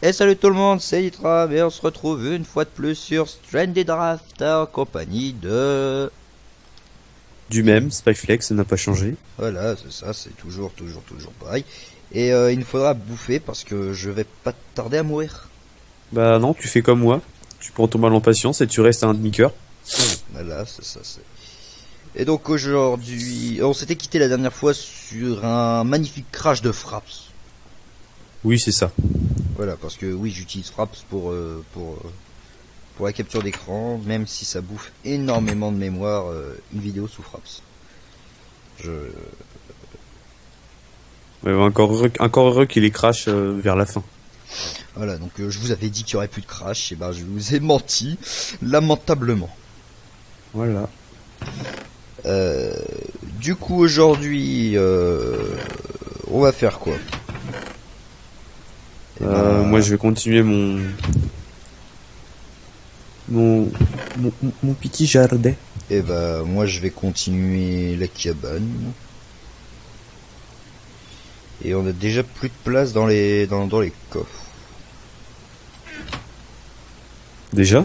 Et salut tout le monde, c'est Itra et on se retrouve une fois de plus sur Stranded Draft en compagnie de... Du même, Spyflex, ça n'a pas changé. Voilà, c'est ça, c'est toujours pareil. Et il nous faudra bouffer parce que je vais pas tarder à mourir. Bah non, tu fais comme moi. Tu prends ton mal en patience et tu restes à un demi-cœur. Voilà, c'est ça, c'est... Et donc aujourd'hui, on s'était quitté la dernière fois sur un magnifique crash de Fraps. Oui, c'est ça. Voilà, parce que oui, j'utilise Fraps pour la capture d'écran, même si ça bouffe énormément de mémoire, une vidéo sous Fraps. Je... Ouais, encore heureux qu'il les crash vers la fin. Voilà, donc je vous avais dit qu'il y aurait plus de crash, et ben je vous ai menti, lamentablement. Voilà. Du coup aujourd'hui, on va faire quoi? Eh ben, Moi, je vais continuer mon, mon petit jardin. eh ben, moi je vais continuer la cabane. Et on a déjà plus de place dans les coffres. Déjà?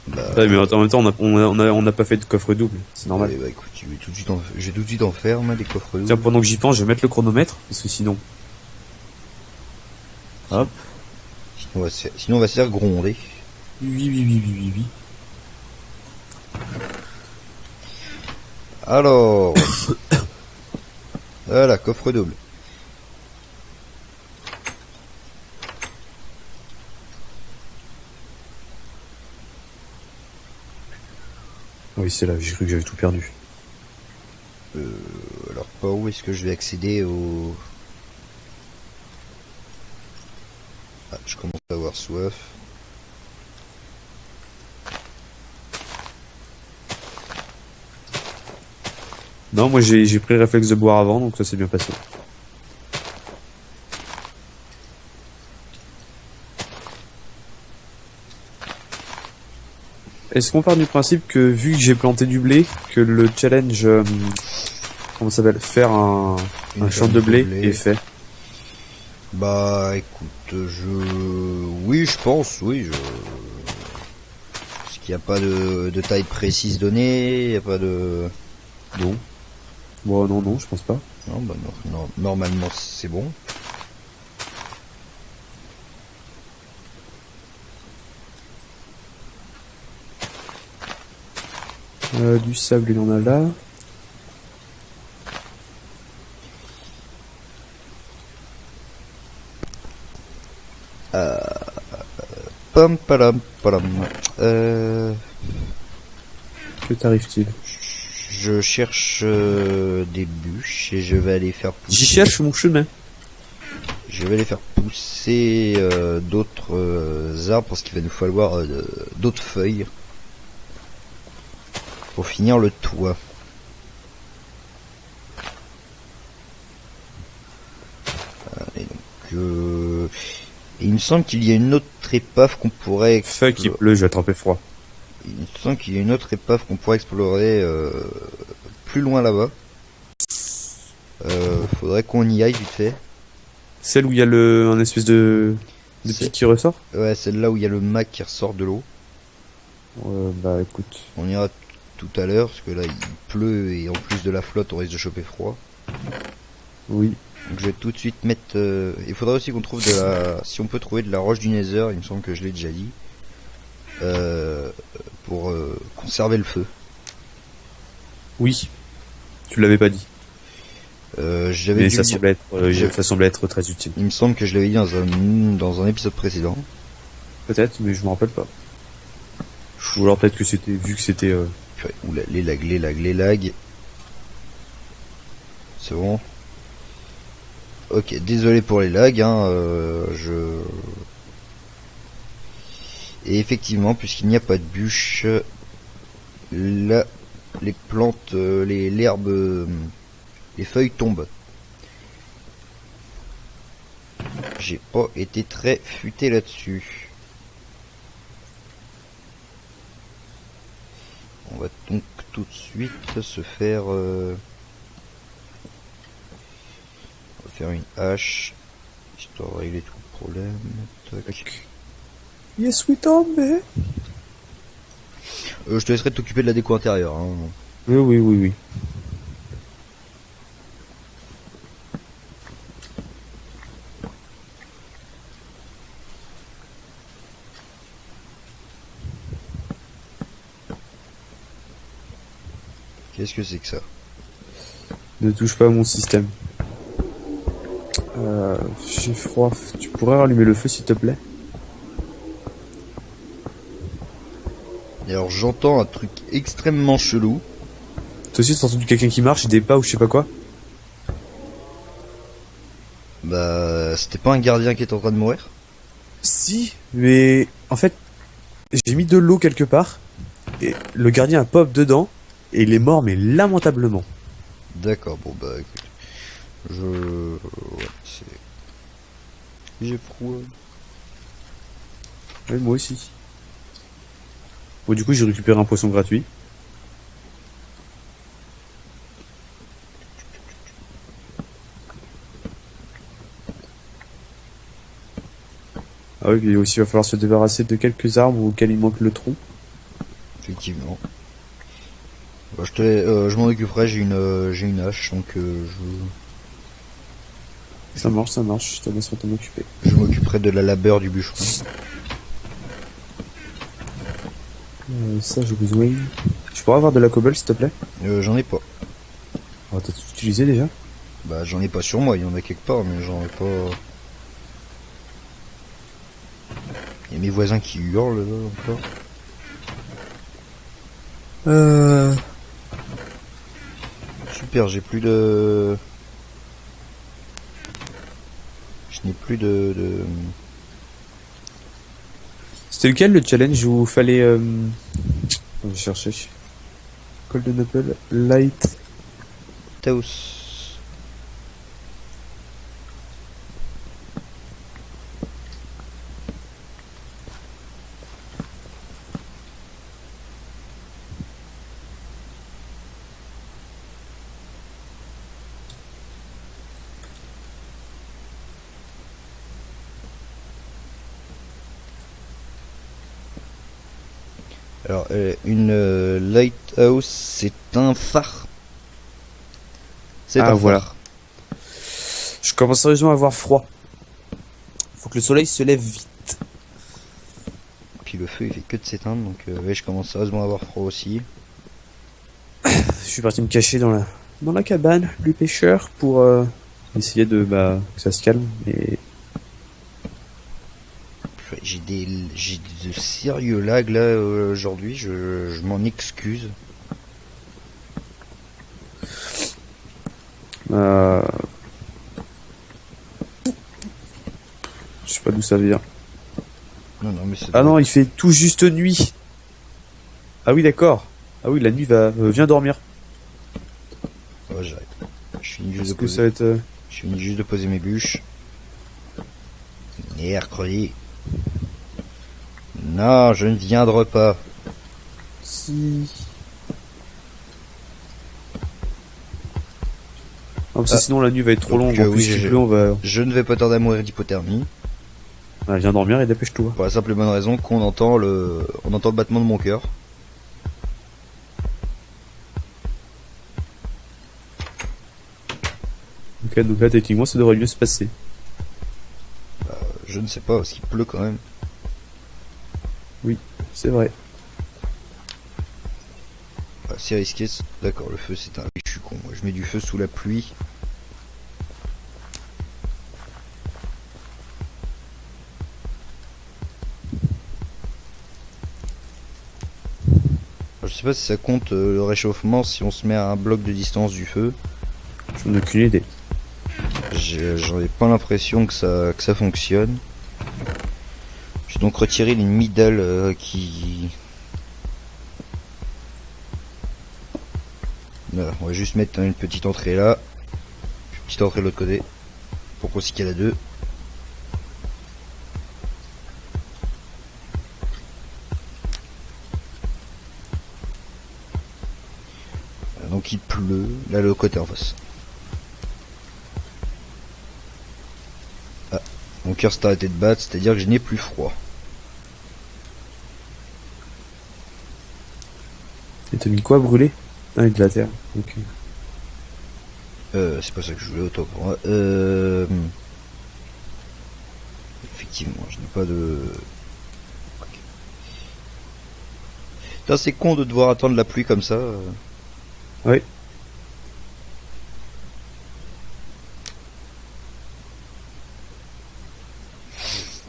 Bah, Ouais, mais en même temps, on n'a pas fait de coffre double. C'est normal. bah écoute, je vais tout de suite en faire, moi, des coffres Tiens, doubles. pendant que j'y pense, je vais mettre le chronomètre, parce que sinon... Hop. Sinon on va se faire gronder. Oui. Alors, voilà, coffre double. Oui, c'est là, j'ai cru que j'avais tout perdu. Alors, par où est-ce que je vais accéder au... Ah, je commence à avoir soif. Non, moi j'ai pris le réflexe de boire avant, donc ça s'est bien passé. Est-ce qu'on part du principe que vu que j'ai planté du blé, que le challenge, comment ça s'appelle, faire un Une champ ferme de blé est fait? Bah, écoute, oui, je pense, oui. Parce qu'il n'y a pas de taille précise donnée, il n'y a pas de... Non. Bon, non, je pense pas. Non, bah non, normalement c'est bon. Du sable, il y en a là. Pam, palam, palam. Que t'arrive-t-il? Je cherche des bûches et je vais aller faire J'y pousser... cherche mon chemin. Je vais aller faire pousser d'autres arbres parce qu'il va nous falloir d'autres feuilles pour finir le toit. Et donc, il me semble qu'il y a une autre épave qu'on pourrait Fuck, il pleut, je vais attraper froid. Il me semble qu'il y a une autre épave qu'on pourrait explorer plus loin là-bas. Faudrait qu'on y aille vite fait. Celle où il y a un espèce de C'est- pic qui ressort? Ouais, c'est là où il y a le mât qui ressort de l'eau. Bah écoute. On ira tout à l'heure parce que là il pleut et en plus de la flotte on risque de choper froid. Oui. Donc je vais tout de suite mettre... Il faudra aussi qu'on trouve de la... Si on peut trouver de la roche du Nether, il me semble que je l'ai déjà dit. Pour conserver le feu. Oui. Tu l'avais pas dit. J'avais Mais dû ça le dire. semblait ça semblait être très utile. Il me semble que je l'avais dit dans un épisode précédent. Peut-être, mais je me rappelle pas. Ou alors peut-être que c'était, vu que c'était, Purée, oula, les lags. C'est bon. Ok, désolé pour les lags, hein, Et effectivement, puisqu'il n'y a pas de bûche, là, les plantes, l'herbe, les feuilles tombent. J'ai pas été très futé là-dessus. On va donc tout de suite se faire... on va faire une hache, histoire de régler tout le problème. Tac. Yes, we tombe. Je te laisserai t'occuper de la déco intérieure. Hein. Oui, oui, oui, oui. Qu'est-ce que c'est que ça? Ne touche pas à mon système. J'ai froid. Tu pourrais rallumer le feu, s'il te plaît? Et alors j'entends un truc extrêmement chelou. Toi aussi, t'as entendu quelqu'un qui marche, des pas ou je sais pas quoi? Bah, c'était pas un gardien qui était en train de mourir? Si, mais en fait, j'ai mis de l'eau quelque part, et le gardien a pop dedans, et il est mort, mais lamentablement. D'accord, bon bah écoute. Ouais, c'est... J'ai froid. Oui, moi aussi. Bon, du coup, j'ai récupéré un poisson gratuit. Ah oui, puis aussi, il va falloir se débarrasser de quelques arbres auxquels il manque le tronc. Effectivement. Bah, je m'en occuperai, j'ai une hache, donc Ça marche, je te laisserai t'en occuper. je m'occuperai de la labeur du bûcheron. Ça, j'ai besoin. Je pourrais avoir de la cobble, s'il te plaît? J'en ai pas. Oh, t'as tout utilisé déjà? Bah j'en ai pas sur moi, il y en a quelque part, mais j'en ai pas... Il y a mes voisins qui hurlent là encore. Super, j'ai plus de... Je n'ai plus de... C'était lequel le challenge où fallait... Je vais chercher. Golden Apple, Light... Taos. Alors, une lighthouse, c'est un phare. C'est Ah, un voilà. phare. Je commence sérieusement à avoir froid. Faut que le soleil se lève vite. Puis le feu, il fait que de s'éteindre, donc ouais, je commence sérieusement à avoir froid aussi. Je suis parti me cacher dans la cabane du pêcheur pour essayer de que ça se calme. Et J'ai de sérieux lags là aujourd'hui, je m'en excuse. je sais pas d'où ça vient. Non, non, mais c'est... Ah non, il fait tout juste nuit. Ah oui, d'accord. Ah oui, la nuit vient dormir. Ouais, j'arrête. Je finis juste Est-ce de que poser... ça va être... Je finis juste de poser mes bûches. Mercredi. Non, je ne viendrai pas. Si... Non, parce que sinon la nuit va être trop Donc, longue. En oui, plus, il pleut, on va... je ne vais pas tarder à mourir d'hypothermie. Ah, viens dormir et dépêche-toi. Pour la simple et bonne raison qu'on entend le battement de mon cœur. Ok, donc là, techniquement, ça devrait mieux se passer. Je ne sais pas, parce qu'il pleut quand même. Oui, c'est vrai. Ah, c'est risqué. D'accord, le feu c'est un... Je suis con, moi. Je mets du feu sous la pluie. Je sais pas si ça compte le réchauffement si on se met à un bloc de distance du feu. J'en ai aucune idée. J'en ai pas l'impression que ça fonctionne. Je vais donc retirer les middle qui... Voilà, on va juste mettre une petite entrée là. Une petite entrée de l'autre côté. Pour qu'on s'y cale à deux. Donc il pleut. Là le côté en face. Ah, donc cœur s'est arrêté de battre, c'est-à-dire que je n'ai plus froid. Et t'as mis quoi à brûler? Ah, de la terre. Ok. C'est pas ça que je voulais, autant pour moi. Effectivement, je n'ai pas de... Putain, c'est con de devoir attendre la pluie comme ça. Oui.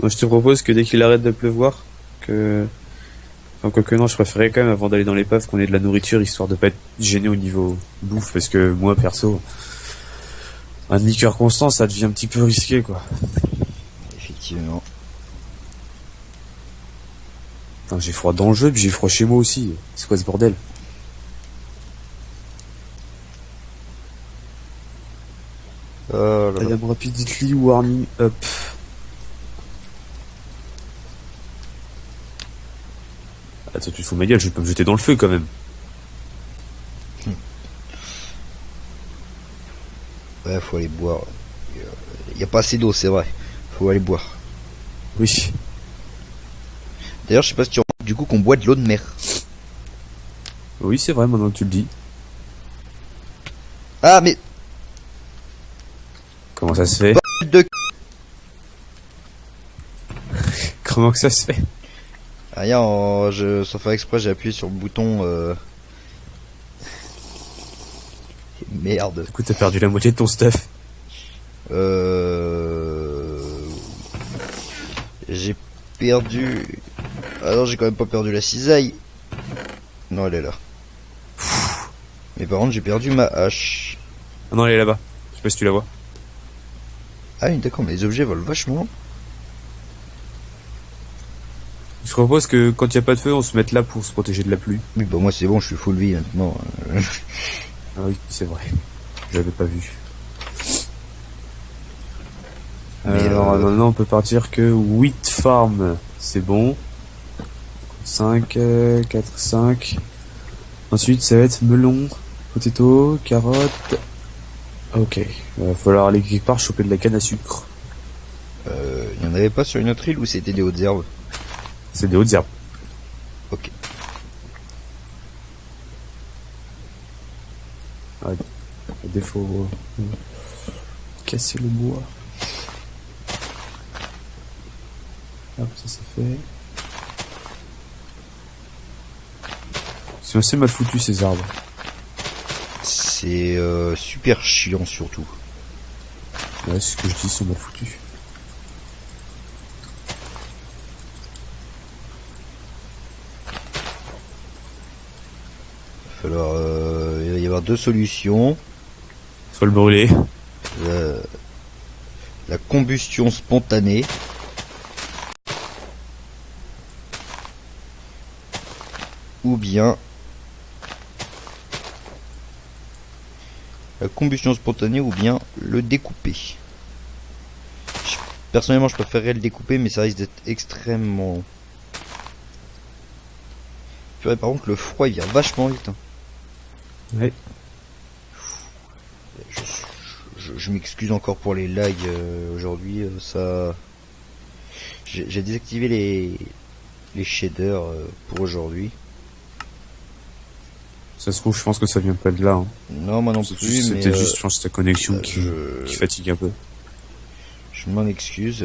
Moi, je te propose que dès qu'il arrête de pleuvoir, que... Enfin, quoique non, je préférais quand même, avant d'aller dans l'épave, qu'on ait de la nourriture, histoire de pas être gêné au niveau bouffe, parce que moi, perso, un demi-cœur constant, ça devient un petit peu risqué, quoi. Effectivement. Putain, j'ai froid dans le jeu, puis j'ai froid chez moi aussi. C'est quoi ce bordel? Oh là là. I am rapidly warming up. Attends, tu te fous de ma gueule, je vais pas me jeter dans le feu quand même. Ouais, faut aller boire. Y a pas assez d'eau, c'est vrai. Faut aller boire. Oui. D'ailleurs, je sais pas si tu remarques du coup qu'on boit de l'eau de mer. Oui, c'est vrai, maintenant que tu le dis. Ah, mais... Comment ça se fait? de... Comment que ça se fait? Rien, sans faire exprès, j'ai appuyé sur le bouton... Merde. Du coup, t'as perdu la moitié de ton stuff. J'ai perdu... Ah non, j'ai quand même pas perdu la cisaille. Non, elle est là. Mais par contre, j'ai perdu ma hache. Ah non, elle est là-bas. Je sais pas si tu la vois. Ah oui, d'accord, mais les objets volent vachement. Je propose que quand il n'y a pas de feu, on se mette là pour se protéger de la pluie. Oui, bah moi c'est bon, je suis full vie maintenant. Ah oui, c'est vrai. J'avais pas vu. Mais alors maintenant on peut partir que Wheat Farm, c'est bon. 5, 4, 5. Ensuite ça va être melon, potato, carotte. Ok, il va falloir aller quelque part choper de la canne à sucre. Il y en avait pas sur une autre île où c'était des hautes herbes? C'est des hautes herbes. Ok. Ah, à défaut, casser le bois. Hop, ça c'est fait. C'est assez mal foutu ces arbres. C'est super chiant surtout. Ouais, c'est ce que je dis, c'est mal foutu. Il va falloir, il va y avoir deux solutions. Faut le brûler. La combustion spontanée. Ou bien la combustion spontanée ou bien le découper. Personnellement, je préférerais le découper, mais ça risque d'être extrêmement... Purée, par contre, le froid, il vient vachement vite. Hein. Ouais. Je m'excuse encore pour les lags aujourd'hui. Ça, j'ai désactivé les shaders pour aujourd'hui. Ça se trouve, je pense que ça vient pas de là. Hein. Non, moi non plus. C'est mais peut-être juste, je pense, ta connexion qui fatigue un peu. Je m'en excuse.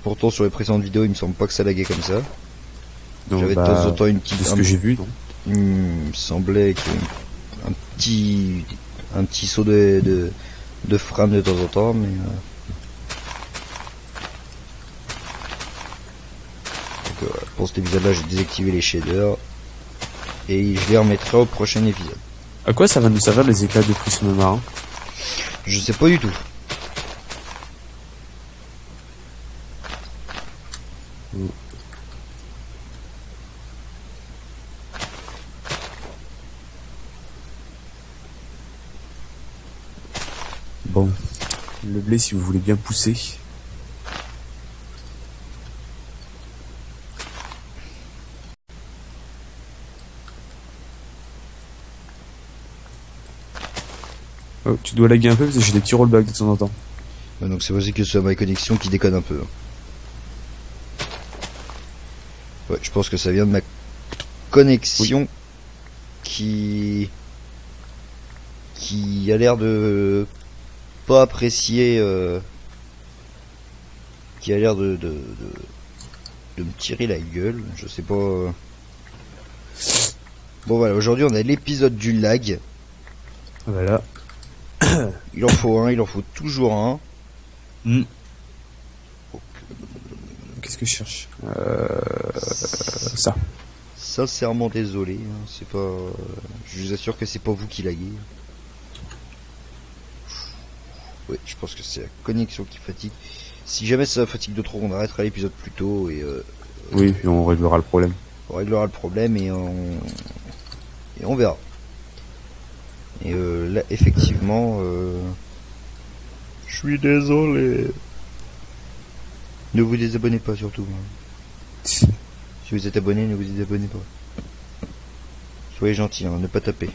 Pourtant, sur les précédentes vidéos, il me semble pas que ça laguait comme ça. J'avais de temps en temps une petite. De ce que j'ai vu, non. Il me semblait qu'il y avait un petit saut de frame de temps en temps, mais. Donc, pour cet épisode-là, j'ai désactivé les shaders et je les remettrai au prochain épisode. À quoi ça va nous servir les éclats de prisme marin? Je sais pas du tout. Bon, le blé si vous voulez bien pousser. Oh, tu dois laguer un peu parce que j'ai des petits rollbacks de temps en temps. Donc c'est possible que ce soit ma connexion qui déconne un peu. Ouais, je pense que ça vient de ma connexion qui a l'air de pas apprécier, qui a l'air de me tirer la gueule. Je sais pas. Bon voilà, aujourd'hui on a l'épisode du lag. Voilà. Il en faut un, il en faut toujours un. Qu'est-ce que je cherche Ça. Sincèrement désolé, hein, c'est pas. Je vous assure que c'est pas vous qui laguez. Ouais, je pense que c'est la connexion qui fatigue. Si jamais ça fatigue de trop, on arrêtera l'épisode plus tôt et Oui, et on réglera le problème. on réglera le problème et on verra. Et là, effectivement, je suis désolé. Ne vous désabonnez pas surtout. Hein. Si vous êtes abonné, ne vous désabonnez pas. Soyez gentil, hein, ne pas taper.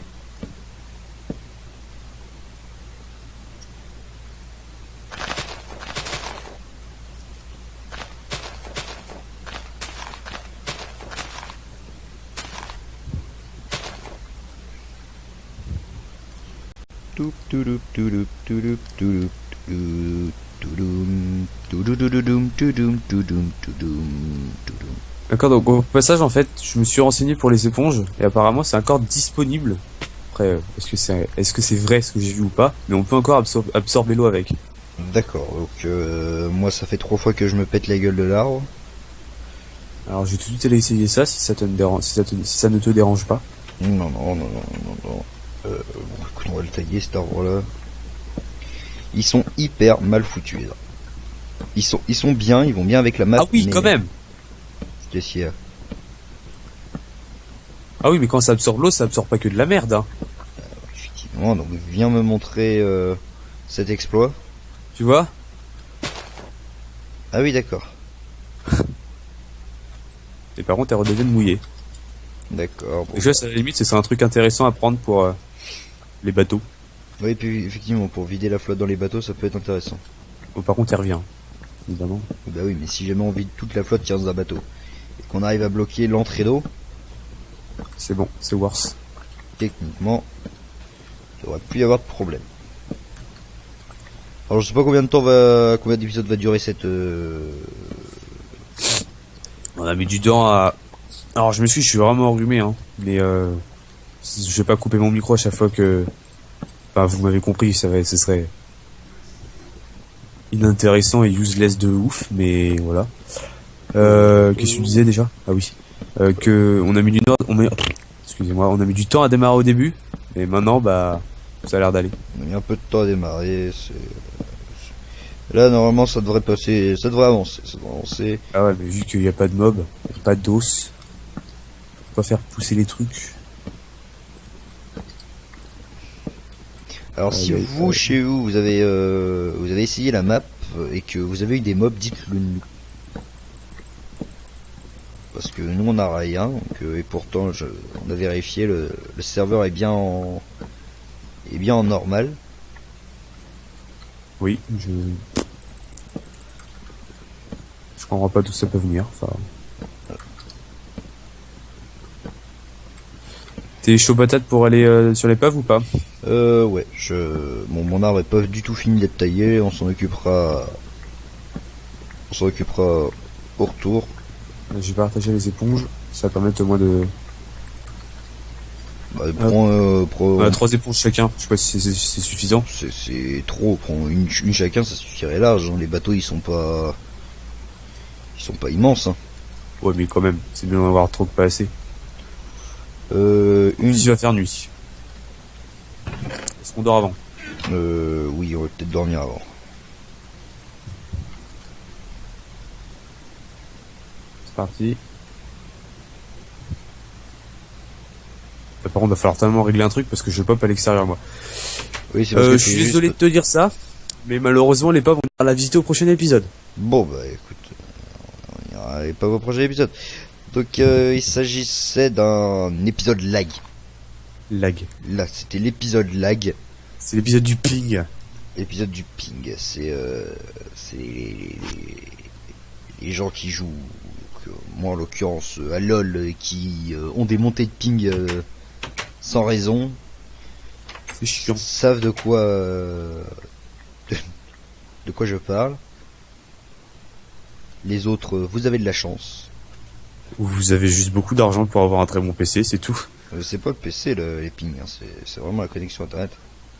D'accord, donc au passage, en fait, je me suis renseigné pour les éponges, et apparemment c'est encore disponible. Après, est-ce que c'est vrai ce que j'ai vu ou pas, mais on peut encore absorber l'eau avec. D'accord, donc moi ça fait 3 fois que je me pète la gueule de l'arbre. Alors je vais tout de suite aller essayer ça, si ça ne te dérange pas. Non. Bon, écoute, on va le tailler cet arbre là. Ils sont hyper mal foutus les arbres. Ils sont bien, ils vont bien avec la map. Ah oui, quand même. Qu'est-ce qu'il y a ? Ah oui, mais quand ça absorbe l'eau, ça absorbe pas que de la merde, hein. Effectivement, donc viens me montrer cet exploit. Tu vois ? Ah oui, d'accord. Et par contre, elles redeviennent mouillées. D'accord. Bon. Déjà, à la limite, ce serait un truc intéressant à prendre pour les bateaux. Oui, puis effectivement, pour vider la flotte dans les bateaux, ça peut être intéressant. Bon, par contre, elle revient, évidemment. Bah oui, mais si jamais on vide toute la flotte qui reste dans un bateau, et qu'on arrive à bloquer l'entrée d'eau, C'est bon, c'est worse. techniquement, il devrait plus y avoir de problème. Alors je sais pas combien d'épisodes va durer cette... On a mis du temps à... Alors, je suis vraiment enrhumé, hein. Mais je vais pas couper mon micro à chaque fois que... Enfin, vous m'avez compris, ce serait inintéressant et useless de ouf, mais voilà. Qu'est-ce que tu disais déjà ? Ah oui. Que on a mis excusez-moi, on a mis du temps à démarrer au début, et maintenant, bah, ça a l'air d'aller. On a mis un peu de temps à démarrer, Là, normalement, ça devrait passer... Ça devrait avancer. Ah ouais, mais vu qu'il n'y a pas de mob, il n'y a pas d'os, faut pas faire pousser les trucs. Alors si vous, chez vous, vous avez essayé la map et que vous avez eu des mobs, dites-le nous. Parce que nous on n'a rien, donc, et pourtant on a vérifié, le serveur est bien en normal. Oui, je comprends pas d'où ça peut venir. Enfin, t'es chaud patate pour aller sur l'épave ou pas ? Ouais, mon arbre est pas du tout fini d'être taillé, on s'en occupera au retour. J'ai partagé les éponges, ça va permettre au moins de... Bah, On a 3 éponges chacun, je sais pas si c'est suffisant. C'est trop, prends une chacun, ça suffirait large, hein. Les bateaux ils sont pas immenses, hein. Ouais, mais quand même, c'est bien d'en avoir trop que pas assez. Il va faire nuit. Est-ce qu'on dort avant ? Oui, on va peut-être dormir avant. C'est parti. Par contre, il va falloir tellement régler un truc parce que je pop à l'extérieur, moi. Oui, c'est parce que je suis désolé de te dire ça, mais malheureusement, les pauvres, on va la visiter au prochain épisode. Bon, bah écoute, on ira pas au prochain épisode. Donc, il s'agissait d'un épisode lag. Lag. Là, c'était l'épisode lag. C'est l'épisode du ping. L'épisode du ping. C'est les gens qui jouent moi en l'occurrence à LoL, qui ont des montées de ping sans raison, C'est chiant. savent de quoi de quoi je parle. Les autres, vous avez de la chance. Vous avez juste beaucoup d'argent pour avoir un très bon PC, c'est tout. C'est pas le PC les pings, hein, c'est vraiment la connexion internet.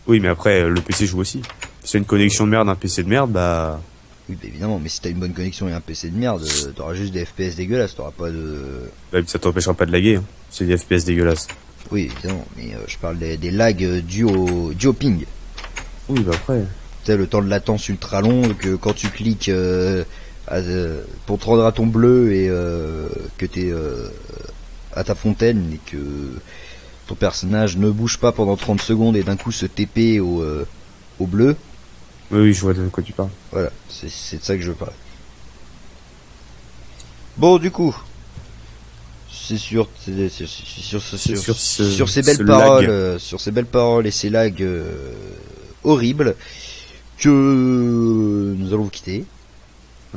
Oui, mais après, le PC joue aussi. Si c'est une connexion de merde, un PC de merde, bah... Oui, bah évidemment, mais si t'as une bonne connexion et un PC de merde, t'auras juste des FPS dégueulasses, t'auras pas de... ça t'empêchera pas de laguer, hein. C'est des FPS dégueulasses. Oui, évidemment, mais je parle des lags dus au ping. Oui, bah après... Tu sais, le temps de latence ultra long, que quand tu cliques pour te rendre à ton bleu et que t'es à ta fontaine et que ton personnage ne bouge pas pendant 30 secondes et d'un coup se TP au bleu. Oui, je vois de quoi tu parles. Voilà, c'est de ça que je parle. Bon, du coup, c'est sur ces belles paroles, sur ces belles paroles et ces lags horribles que nous allons vous quitter.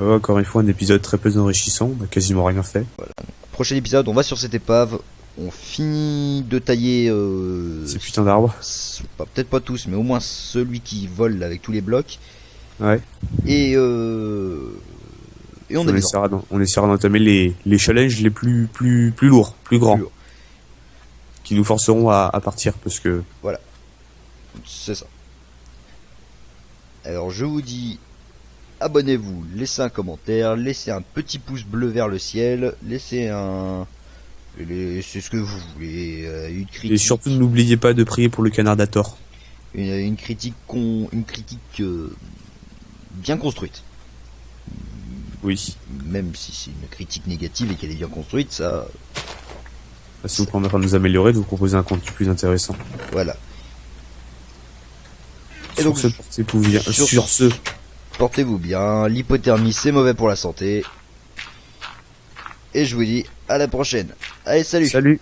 Encore une fois, un épisode très peu enrichissant, on a quasiment rien fait. Prochain épisode, on va sur cette épave, on finit de tailler Ces putains d'arbres. peut-être pas tous, mais au moins celui qui vole avec tous les blocs. Ouais. Et on essaiera d'entamer les challenges les plus lourds, plus grands. Qui nous forceront à partir, parce que... Voilà. C'est ça. Alors je vous dis, abonnez-vous, laissez un commentaire, laissez un petit pouce bleu vers le ciel, laissez c'est ce que vous voulez, une critique. Et surtout n'oubliez pas de prier pour le canard d'Ator. Une critique bien construite. Oui. Même si c'est une critique négative et qu'elle est bien construite, ça... Ça nous permettra de nous améliorer, de vous proposer un contenu plus intéressant. Voilà. Et donc, sur ce, portez-vous bien, l'hypothermie c'est mauvais pour la santé. Et je vous dis à la prochaine. Allez, salut. Salut.